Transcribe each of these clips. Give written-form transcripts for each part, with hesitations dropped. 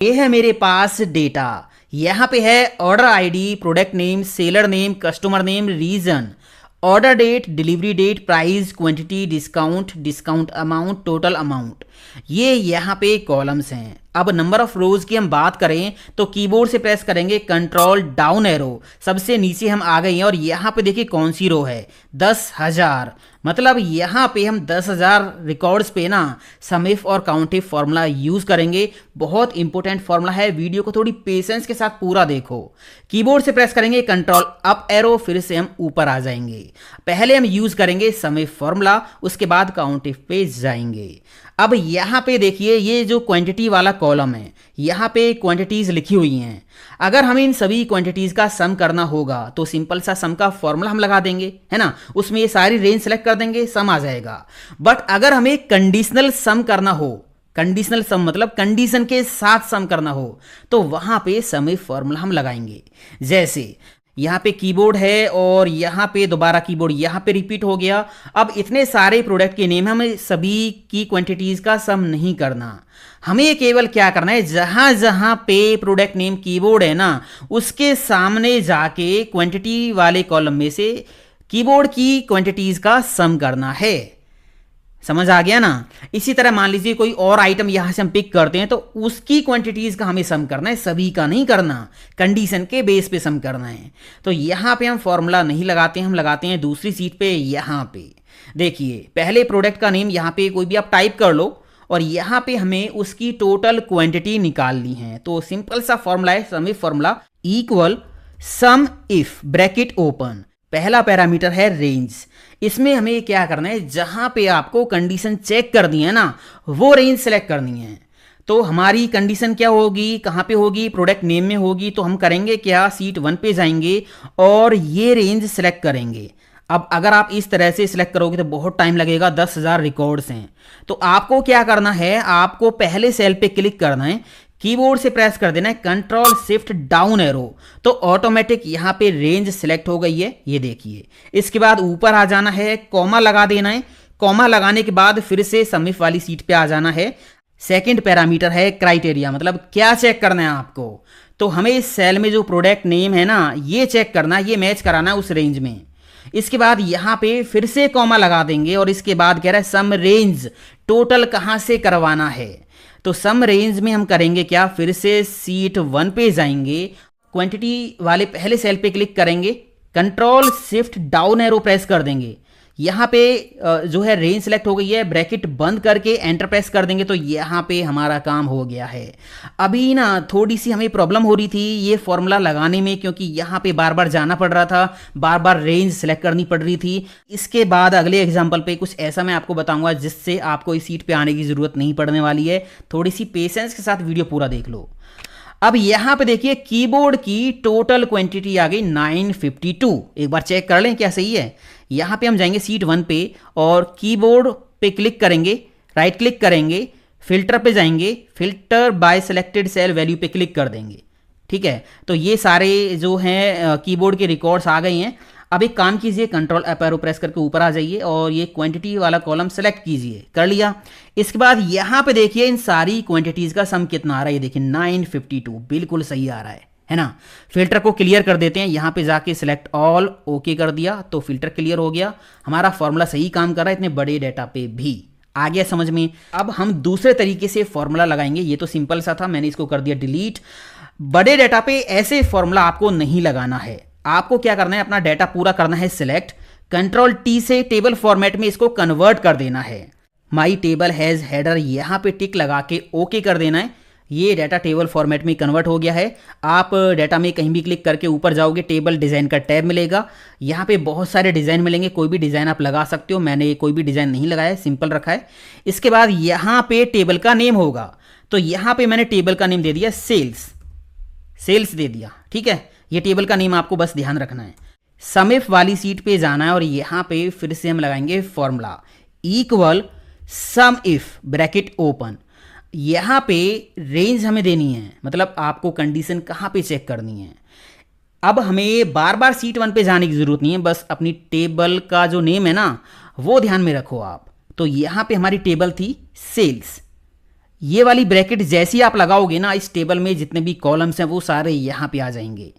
ये है मेरे पास डेटा। यहाँ पे है order ID, product name, seller name, customer name, reason, order date, delivery date, price, quantity, discount, discount amount, total amount. ये यहाँ पे कॉलम्स हैं। अब नंबर ऑफ रोज की हम बात करें तो कीबोर्ड से प्रेस करेंगे कंट्रोल डाउन एरो, सबसे नीचे हम आ गए हैं और यहाँ पे देखिए कौन सी रो है, 10,000। मतलब यहाँ पे हम 10,000 रिकॉर्ड्स पे ना सम इफ और काउंट इफ फॉर्मूला यूज करेंगे। बहुत इंपॉर्टेंट फॉर्मूला है, वीडियो को थोड़ी पेशेंस के साथ पूरा देखो। कीबोर्ड से प्रेस करेंगे कंट्रोल अप एरो, फिर से हम ऊपर आ जाएंगे। पहले हम यूज करेंगे सम इफ फॉर्मूला, उसके बाद काउंट इफ पे जाएंगे। अब यहाँ पे देखिए ये जो क्वांटिटी वाला कॉलम है, यहाँ पे क्वांटिटीज लिखी हुई हैं। अगर हमें इन सभी क्वांटिटीज का सम करना होगा तो सिंपल सा सम का फॉर्मूला हम लगा देंगे, है ना। उसमें ये सारी रेंज सेलेक्ट कर देंगे, सम आ जाएगा। बट अगर हमें कंडीशनल सम करना हो, कंडीशनल सम मतलब कंडीशन के साथ सम करना हो, तो वहां पे सम इफ फॉर्मूला हम लगाएंगे। जैसे यहाँ पे कीबोर्ड है और यहाँ पे दोबारा कीबोर्ड यहाँ पे रिपीट हो गया। अब इतने सारे प्रोडक्ट के नेम, हमें सभी की क्वांटिटीज का सम नहीं करना। हमें केवल क्या करना है, जहां जहां पे प्रोडक्ट नेम कीबोर्ड है ना, उसके सामने जाके क्वांटिटी वाले कॉलम में से कीबोर्ड की क्वांटिटीज का सम करना है। समझ आ गया ना। इसी तरह मान लीजिए कोई और आइटम यहां से हम पिक करते हैं तो उसकी क्वांटिटीज का हमें सम करना है, सभी का नहीं करना, कंडीशन के बेस पे सम करना है। तो यहां पे हम फॉर्मूला नहीं लगाते हैं, हम लगाते हैं दूसरी सीट पे। यहां पे देखिए पहले प्रोडक्ट का नेम यहां पे कोई भी आप टाइप कर लो और यहां पे हमें उसकी टोटल क्वांटिटी निकालनी है। तो सिंपल सा फॉर्मूला है sum if formula equal sum if bracket open, पहला पैरामीटर है रेंज। इसमें हमें क्या करना है, जहां पे आपको कंडीशन चेक करनी है ना, वो रेंज सेलेक्ट करनी है। तो हमारी कंडीशन क्या होगी, कहां पे होगी, प्रोडक्ट नेम में होगी। तो हम करेंगे क्या, सीट 1 पे जाएंगे और ये रेंज सेलेक्ट करेंगे। अब अगर आप इस तरह से सिलेक्ट करोगे तो बहुत टाइम लगेगा, 10,000 रिकॉर्ड्स हैं। तो आपको क्या करना है, आपको पहले सेल पे क्लिक करना है, कीबोर्ड से प्रेस कर देना है कंट्रोल शिफ्ट डाउन एरो, तो ऑटोमेटिक यहां पे रेंज सेलेक्ट हो गई है, ये देखिए। इसके बाद ऊपर आ जाना है, कॉमा लगा देना है। कॉमा लगाने के बाद फिर से सम इफ वाली सीट पे आ जाना है। सेकंड पैरामीटर है क्राइटेरिया, मतलब क्या चेक करना है आपको। तो हमें इस सेल में जो प्रोडक्ट नेम है ना, ये चेक करना, ये मैच कराना उस रेंज में। इसके बाद यहां पे फिर से कॉमा लगा देंगे और इसके बाद कह रहा है सम रेंज, टोटल कहां से करवाना है। तो सम रेंज में हम करेंगे क्या, फिर से सीट 1 पे जाएंगे, क्वांटिटी वाले पहले सेल पे क्लिक करेंगे, control shift down arrow press कर देंगे। यहाँ पे जो है रेंज सेलेक्ट हो गई है, ब्रैकेट बंद करके एंटर प्रेस कर देंगे तो यहाँ पे हमारा काम हो गया है। अभी ना थोड़ी सी हमें प्रॉब्लम हो रही थी ये फॉर्मूला लगाने में, क्योंकि यहाँ पे बार बार जाना पड़ रहा था, बार बार रेंज सेलेक्ट करनी पड़ रही थी। इसके बाद अगले एग्जाम्पल पे कुछ ऐसा मैं आपको बताऊंगा जिससे आपको इस सीट पे आने की जरूरत नहीं पड़ने वाली है। थोड़ी सी पेशेंस के साथ वीडियो पूरा देख लो। अब यहां पे देखिए कीबोर्ड की टोटल क्वांटिटी आ गई 952। एक बार चेक कर लें क्या सही है। यहां पे हम जाएंगे सीट 1 पे और कीबोर्ड पे क्लिक करेंगे, राइट क्लिक करेंगे, फिल्टर पे जाएंगे, filter by selected cell value पे क्लिक कर देंगे। ठीक है, तो ये सारे जो हैं कीबोर्ड के रिकॉर्ड्स आ गए हैं। अब एक काम कीजिए, कंट्रोल अप एरो प्रेस करके ऊपर आ जाइए और ये क्वांटिटी वाला कॉलम सेलेक्ट कीजिए, कर लिया। इसके बाद यहाँ पे देखिए इन सारी क्वांटिटीज का सम कितना आ रहा है, ये देखिए 952, बिल्कुल सही आ रहा है ना। फिल्टर को क्लियर कर देते हैं, यहाँ पे जाके सिलेक्ट ऑल, ओके कर दिया तो फिल्टर क्लियर हो गया। हमारा फॉर्मूला सही काम कर रहा है इतने बड़े डेटा पे भी। आ गया समझ में। अब हम दूसरे तरीके से फॉर्मूला लगाएंगे, ये तो सिंपल सा था, मैंने इसको कर दिया डिलीट। बड़े डेटा पे ऐसे फॉर्मूला आपको नहीं लगाना है। आपको क्या करना है, अपना डेटा पूरा करना है सिलेक्ट, कंट्रोल टी से टेबल फॉर्मेट में इसको कन्वर्ट कर देना है। माई टेबल हैज हेडर, यहां पे टिक लगा के ओके कर देना है। ये डाटा टेबल फॉर्मेट में कन्वर्ट हो गया है। आप डाटा में कहीं भी क्लिक करके ऊपर जाओगे, टेबल डिज़ाइन का टैब मिलेगा। यहाँ पे बहुत सारे डिज़ाइन मिलेंगे, कोई भी डिज़ाइन आप लगा सकते हो। मैंने कोई भी डिज़ाइन नहीं लगाया, सिंपल रखा है। इसके बाद यहाँ पे टेबल का नेम होगा, तो यहाँ पे मैंने टेबल का नेम दे दिया सेल्स दे दिया। ठीक है, ये टेबल का नेम आपको बस ध्यान रखना है। सम इफ वाली सीट पे जाना है और यहाँ पे फिर से हम लगाएंगे formula equal sum if bracket open. यहाँ पे रेंज हमें देनी है, मतलब आपको कंडीशन कहाँ पे चेक करनी है। अब हमें बार बार सीट 1 पे जाने की जरूरत नहीं है, बस अपनी टेबल का जो नेम है ना वो ध्यान में रखो आप। तो यहाँ पे हमारी टेबल थी सेल्स, ये वाली ब्रैकेट जैसे ही आप लगाओगे ना, इस टेबल में जितने भी कॉलम्स हैं वो सारे यहाँ पे आ जाएंगे।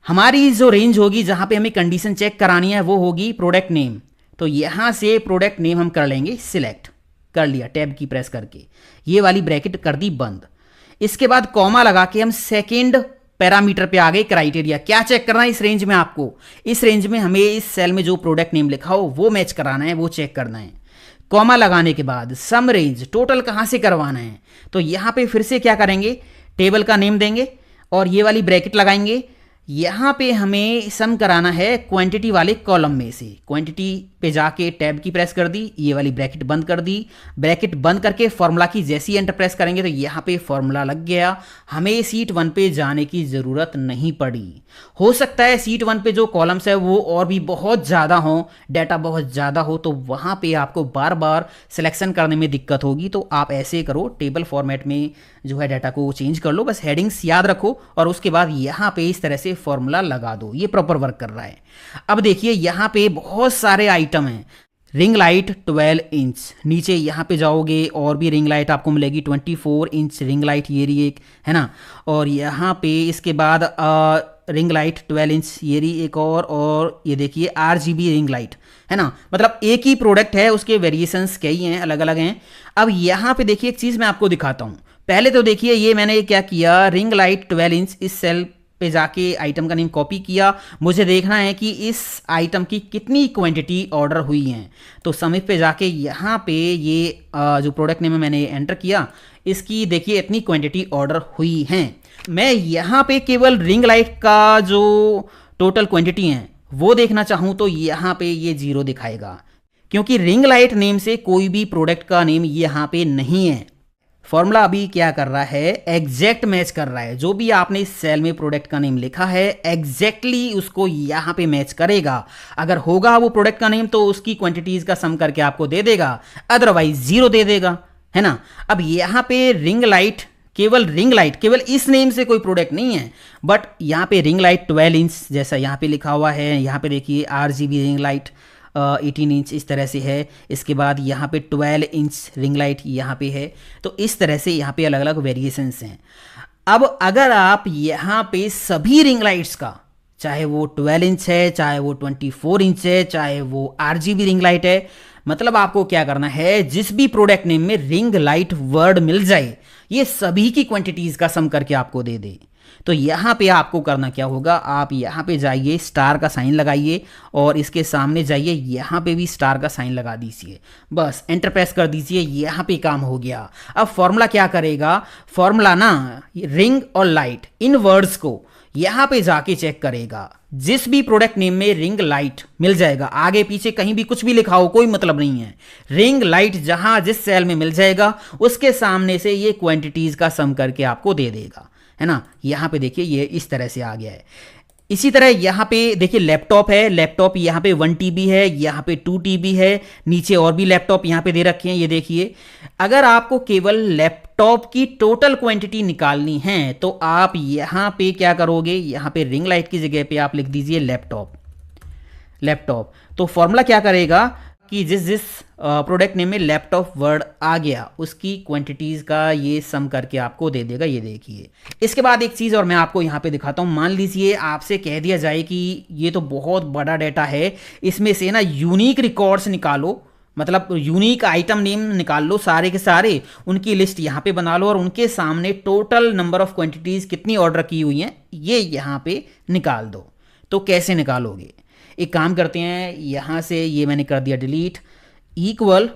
हमारी जो रेंज होगी जहाँ पे हमें कंडीशन चेक करानी है वो होगी प्रोडक्ट नेम। तो यहाँ से प्रोडक्ट नेम हम कर लेंगे सिलेक्ट, कर लिया टैब की प्रेस करके, ये वाली ब्रैकेट कर दी बंद। इसके बाद कॉमा लगा के हम सेकेंड पैरामीटर पे आ गए, क्राइटेरिया। क्या चेक करना है इस रेंज में आपको? इस रेंज में हमें इस सेल में जो प्रोडक्ट नेम लिखा हो वो मैच कराना है, वो चेक करना है। कॉमा लगाने के बाद सम रेंज, टोटल कहाँ से करवाना है? तो यहाँ पे फिर से क्या करेंगे, टेबल का नेम देंगे और ये वाली ब्रैकेट लगाएंगे। यहाँ पे हमें सम कराना है क्वांटिटी वाले कॉलम में से। क्वांटिटी पे जाके टैब की प्रेस कर दी, ये वाली ब्रैकेट बंद कर दी। ब्रैकेट बंद करके फॉर्मूला की जैसी एंटर प्रेस करेंगे तो यहाँ पे फॉर्मूला लग गया। हमें सीट 1 पे जाने की ज़रूरत नहीं पड़ी। हो सकता है सीट 1 पे जो कॉलम्स है वो और भी बहुत ज़्यादा हो, डाटा बहुत ज़्यादा हो, तो वहाँ पे आपको बार बार सिलेक्शन करने में दिक्कत होगी। तो आप ऐसे करो, टेबल फॉर्मेट में जो है डाटा को चेंज कर लो, बस हेडिंग्स याद रखो और उसके बाद यहाँ पे इस तरह से फॉर्मूला लगा दो। ये प्रॉपर वर्क कर रहा है। अब देखिए यहाँ पे बहुत सारे आइटम हैं। रिंग लाइट 12 इंच, नीचे यहाँ पे जाओगे और भी रिंग लाइट आपको मिलेगी 24 इंच रिंग लाइट, ये रही एक, है ना। और यहाँ पे इसके बाद रिंग लाइट 12 इंच, ये रही एक और ये देखिए RGB रिंग लाइट, है ना। मतलब एक ही प्रोडक्ट है, उसके वेरिएशंस कई हैं, अलग अलग हैं। अब यहाँ पे देखिए एक चीज़ मैं आपको दिखाता हूँ। पहले तो देखिए ये मैंने क्या किया, रिंग लाइट 12 इंच इस सेल पे जाके आइटम का नेम कॉपी किया। मुझे देखना है कि इस आइटम की कितनी क्वांटिटी ऑर्डर हुई हैं। तो समिट पे जाके यहाँ पे ये जो प्रोडक्ट नेम मैंने एंटर किया, इसकी देखिए इतनी क्वांटिटी ऑर्डर हुई हैं। मैं यहाँ पे केवल रिंग लाइट का जो टोटल क्वांटिटी है वो देखना चाहूँ तो यहाँ पे ये 0 दिखाएगा, क्योंकि रिंग लाइट नेम से कोई भी प्रोडक्ट का नेम यहाँ पे नहीं है। फॉर्मूला अभी क्या कर रहा है, एग्जैक्ट मैच कर रहा है। जो भी आपने इस सेल में प्रोडक्ट का नेम लिखा है एग्जैक्टली उसको यहाँ पे मैच करेगा। अगर होगा वो प्रोडक्ट का नेम तो उसकी क्वांटिटीज का सम करके आपको दे देगा, अदरवाइज 0 दे देगा, है ना। अब यहाँ पे रिंग लाइट, केवल इस नेम से कोई प्रोडक्ट नहीं है, बट यहाँ पे रिंग लाइट 12 इंच जैसा यहाँ पे लिखा हुआ है। यहाँ पे देखिए RGB रिंग लाइट 18 इंच इस तरह से है। इसके बाद यहाँ पे 12 इंच रिंग लाइट यहाँ पे है। तो इस तरह से यहाँ पे अलग अलग वेरिएशंस हैं। अब अगर आप यहाँ पे सभी रिंग लाइट्स का, चाहे वो 12 इंच है, चाहे वो 24 इंच है, चाहे वो RGB रिंग लाइट है, मतलब आपको क्या करना है, जिस भी प्रोडक्ट नेम में रिंग लाइट वर्ड मिल जाए ये सभी की क्वांटिटीज का सम करके आपको दे दे। तो यहाँ पे आपको करना क्या होगा, आप यहाँ पे जाइए, स्टार का साइन लगाइए और इसके सामने जाइए, यहाँ पे भी स्टार का साइन लगा दीजिए, बस एंटर प्रेस कर दीजिए। यहाँ पे काम हो गया। अब फॉर्मूला क्या करेगा, फॉर्मूला ना रिंग और लाइट इन वर्ड्स को यहाँ पे जाके चेक करेगा। जिस भी प्रोडक्ट नेम में रिंग लाइट मिल जाएगा, आगे पीछे कहीं भी कुछ भी लिखा हो कोई मतलब नहीं है, रिंग लाइट जहां जिस सेल में मिल जाएगा उसके सामने से ये क्वांटिटीज का सम करके आपको दे देगा, है ना। यहाँ पे देखिए ये इस तरह से आ गया है। इसी तरह यहाँ पे देखिए लैपटॉप है, लैपटॉप यहाँ पे 1 TB है, यहाँ पे 2 TB है, नीचे और भी लैपटॉप यहाँ पे दे रखे हैं। ये देखिए, अगर आपको केवल लैपटॉप की टोटल क्वांटिटी निकालनी है तो आप यहाँ पे क्या करोगे, यहाँ पे रिंग लाइट की जगह पे आप लिख दीजिए लैपटॉप। तो फॉर्मूला क्या करेगा कि जिस प्रोडक्ट नेम में लैपटॉप वर्ड आ गया उसकी क्वांटिटीज़ का ये सम करके आपको दे देगा। ये देखिए। इसके बाद एक चीज़ और मैं आपको यहाँ पे दिखाता हूँ। मान लीजिए आपसे कह दिया जाए कि ये तो बहुत बड़ा डाटा है, इसमें से ना यूनिक रिकॉर्ड्स निकालो, मतलब यूनिक आइटम नेम निकाल लो सारे के सारे, उनकी लिस्ट यहाँ पे बना लो और उनके सामने टोटल नंबर ऑफ क्वांटिटीज़ कितनी ऑर्डर की हुई हैं ये यहाँ पे निकाल दो। तो कैसे निकालोगे, एक काम करते हैं, यहाँ से ये मैंने कर दिया डिलीट, इक्वल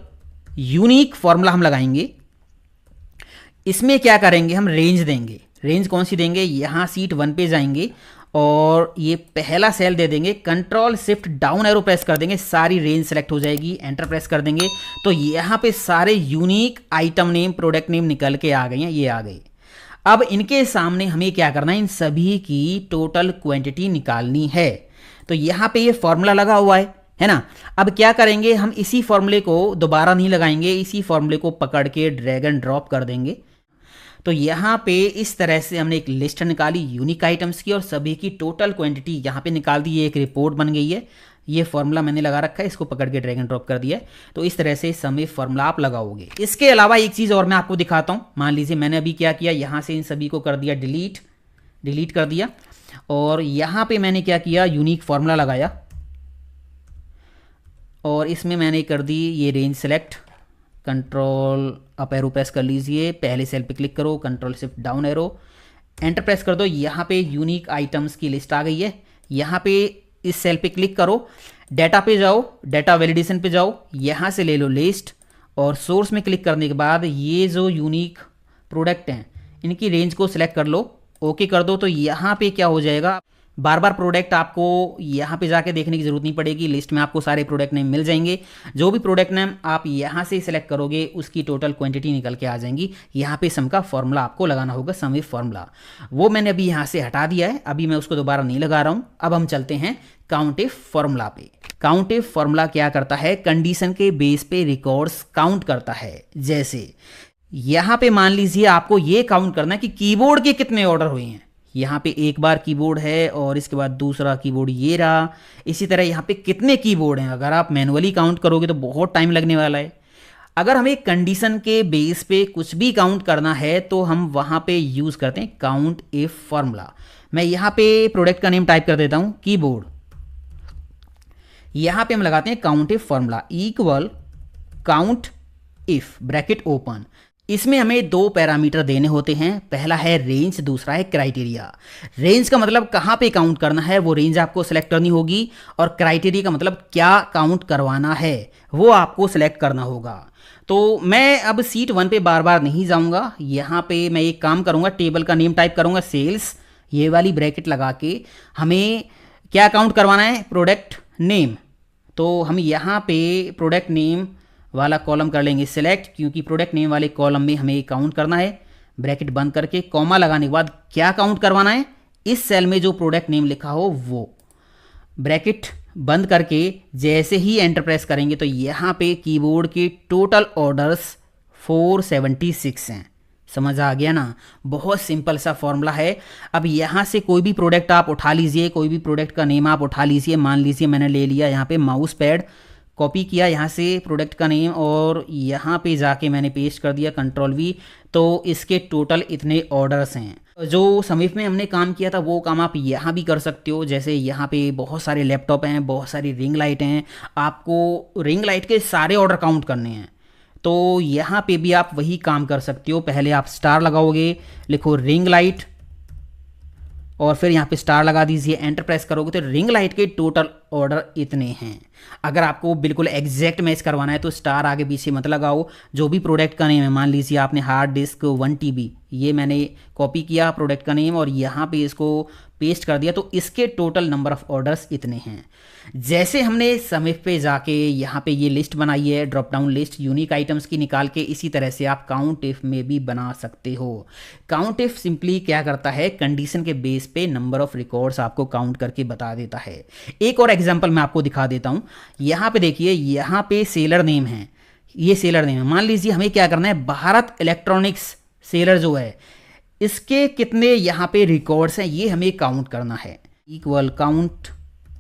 यूनिक फॉर्मूला हम लगाएंगे। इसमें क्या करेंगे, हम रेंज देंगे। रेंज कौन सी देंगे, यहाँ सीट 1 पे जाएंगे और ये पहला सेल दे देंगे, control shift down arrow press कर देंगे, सारी रेंज सेलेक्ट हो जाएगी, एंटर प्रेस कर देंगे तो यहाँ पे सारे unique item name product name निकल के आ गए हैं, ये आ गए। अब इनके सामने हमें क्या करना है, इन सभी की टोटल क्वांटिटी निकालनी है। तो यहाँ पे ये फॉर्मूला लगा हुआ है ना। अब क्या करेंगे, हम इसी फॉर्मूले को दोबारा नहीं लगाएंगे, इसी फॉर्मूले को पकड़ के ड्रैग एंड ड्रॉप कर देंगे। तो यहाँ पे इस तरह से हमने एक लिस्ट निकाली यूनिक आइटम्स की और सभी की टोटल क्वांटिटी यहाँ पे निकाल दी। ये एक रिपोर्ट बन गई है, ये फॉर्मूला मैंने लगा रखा है, इसको पकड़ के ड्रैग एंड ड्रॉप कर दिया है। तो इस तरह से सम इफ फॉर्मूला आप लगाओगे। इसके अलावा एक चीज़ और मैं आपको दिखाता हूँ। मान लीजिए मैंने अभी क्या किया, यहाँ से इन सभी को कर दिया डिलीट कर दिया, और यहाँ पे मैंने क्या किया, यूनिक फॉर्मूला लगाया, और इसमें मैंने कर दी ये range select, control up arrow press कर लीजिए, पहले सेल पे क्लिक करो, control shift down arrow, enter press कर दो। यहाँ पे यूनिक आइटम्स की लिस्ट आ गई है। यहाँ पे इस सेल पे क्लिक करो, डाटा पे जाओ, डाटा वैलिडेशन पे जाओ, यहाँ से ले लो लिस्ट, और सोर्स में क्लिक करने के बाद ये जो यूनिक प्रोडक्ट हैं इनकी रेंज को सिलेक्ट कर लो, ओके कर दो। तो यहाँ पे क्या हो जाएगा, बार बार प्रोडक्ट आपको यहाँ पे जाके देखने की जरूरत नहीं पड़ेगी, लिस्ट में आपको सारे प्रोडक्ट नेम मिल जाएंगे। जो भी प्रोडक्ट नेम आप यहाँ से सिलेक्ट करोगे उसकी टोटल क्वांटिटी निकल के आ जाएंगी। यहाँ पे सम का फॉर्मूला आपको लगाना होगा, सम इफ फॉर्मूला, वो मैंने अभी यहाँ से हटा दिया है, अभी मैं उसको दोबारा नहीं लगा रहा हूँ। अब हम चलते हैं काउंट इफ फॉर्मूला पे। काउंट इफ फॉर्मूला क्या करता है, कंडीशन के बेस पे रिकॉर्ड्स काउंट करता है। जैसे यहाँ पे मान लीजिए आपको ये काउंट करना है कि कीबोर्ड के कितने ऑर्डर हुए हैं। यहाँ पे एक बार कीबोर्ड है और इसके बाद दूसरा कीबोर्ड ये रहा। इसी तरह यहाँ पे कितने कीबोर्ड हैं, अगर आप मैनुअली काउंट करोगे तो बहुत टाइम लगने वाला है। अगर हमें कंडीशन के बेस पे कुछ भी काउंट करना है तो हम वहाँ पे यूज़ करते हैं काउंट इफ फॉर्मूला। मैं यहाँ पे प्रोडक्ट का नेम टाइप कर देता हूँ कीबोर्ड, यहाँ पे हम लगाते हैं count if formula equal count if bracket open. इसमें हमें दो पैरामीटर देने होते हैं, पहला है रेंज, दूसरा है क्राइटेरिया। रेंज का मतलब कहाँ पे काउंट करना है वो रेंज आपको सेलेक्ट करनी होगी, और क्राइटेरिया का मतलब क्या काउंट करवाना है वो आपको सेलेक्ट करना होगा। तो मैं अब सीट 1 पे बार बार नहीं जाऊँगा, यहाँ पे मैं एक काम करूँगा, टेबल का नेम टाइप करूँगा सेल्स, ये वाली ब्रैकेट लगा के हमें क्या काउंट करवाना है, प्रोडक्ट नेम। तो हम यहाँ पे प्रोडक्ट नेम वाला कॉलम कर लेंगे सिलेक्ट, क्योंकि प्रोडक्ट नेम वाले कॉलम में हमें काउंट करना है। ब्रैकेट बंद करके कॉमा लगाने के बाद क्या काउंट करवाना है, इस सेल में जो प्रोडक्ट नेम लिखा हो वो। ब्रैकेट बंद करके जैसे ही एंटर प्रेस करेंगे तो यहाँ पे कीबोर्ड के टोटल ऑर्डर्स 476 हैं। समझ आ गया ना, बहुत सिंपल सा फॉर्मूला है। अब यहाँ से कोई भी प्रोडक्ट आप उठा लीजिए, कोई भी प्रोडक्ट का नेम आप उठा लीजिए। मान लीजिए मैंने ले लिया यहाँ पे माउस पैड, कॉपी किया यहाँ से प्रोडक्ट का नेम और यहाँ पे जाके मैंने पेस्ट कर दिया कंट्रोल वी। तो इसके टोटल इतने ऑर्डर्स हैं। जो समीप में हमने काम किया था वो काम आप यहाँ भी कर सकते हो। जैसे यहाँ पे बहुत सारे लैपटॉप हैं, बहुत सारी रिंग लाइट हैं, आपको रिंग लाइट के सारे ऑर्डर काउंट करने हैं, तो यहाँ पे भी आप वही काम कर सकते हो। पहले आप स्टार लगाओगे, लिखो रिंग लाइट और फिर यहाँ पे स्टार लगा दीजिए, एंटर प्रेस करोगे तो रिंग लाइट के टोटल ऑर्डर इतने हैं। अगर आपको बिल्कुल एग्जैक्ट मैच करवाना है तो स्टार आगे पीछे मत लगाओ। जो भी प्रोडक्ट का नेम है, मान लीजिए आपने हार्ड डिस्क 1 TB, ये मैंने कॉपी किया प्रोडक्ट का नेम और यहाँ पे इसको पेस्ट कर दिया, तो इसके टोटल नंबर ऑफ ऑर्डर्स इतने हैं। जैसे हमने समीप पे जाके यहाँ पे ये लिस्ट बनाई है, drop down list unique items की निकाल के, इसी तरह से आप काउंट इफ में भी बना सकते हो। काउंट इफ सिंपली क्या करता है, कंडीशन के बेस पे नंबर ऑफ रिकॉर्ड्स आपको काउंट करके बता देता है। एक और एग्जांपल मैं आपको दिखा देता हूँ। यहाँ पे देखिए, यहाँ पे सेलर नेम है, ये सेलर नेम है। मान लीजिए हमें क्या करना है, भारत इलेक्ट्रॉनिक्स सेलर जो है इसके कितने यहाँ पे रिकॉर्ड्स हैं ये हमें काउंट करना है। Equal count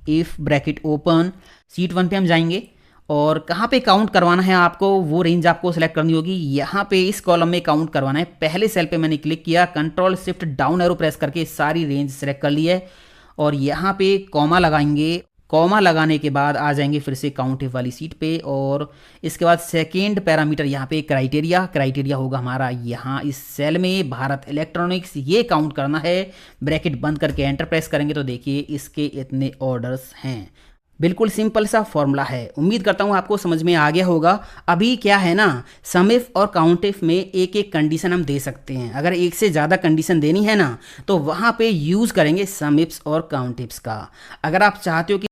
if bracket open, seat 1 पे हम जाएंगे और कहाँ पे काउंट करवाना है आपको वो रेंज आपको सेलेक्ट करनी होगी। यहाँ पे इस कॉलम में काउंट करवाना है। पहले सेल पे मैंने क्लिक किया, control shift down arrow press करके सारी रेंज सेलेक्ट कर ली है और यहाँ पे कॉमा लगाएंगे। कॉमा लगाने के बाद आ जाएंगे फिर से काउंट इफ वाली सीट पे और इसके बाद सेकेंड पैरामीटर यहाँ पे क्राइटेरिया होगा हमारा यहाँ इस सेल में भारत इलेक्ट्रॉनिक्स, ये काउंट करना है। ब्रैकेट बंद करके एंटर प्रेस करेंगे तो देखिए इसके इतने ऑर्डर्स हैं। बिल्कुल सिंपल सा फॉर्मूला है। उम्मीद करता हूँ आपको समझ में आ गया होगा। अभी क्या है ना, सम इफ और काउंट इफ में एक एक कंडीशन हम दे सकते हैं। अगर एक से ज़्यादा कंडीशन देनी है ना तो वहाँ पे यूज़ करेंगे सम इफ्स और काउंट इफ्स का। अगर आप चाहते हो कि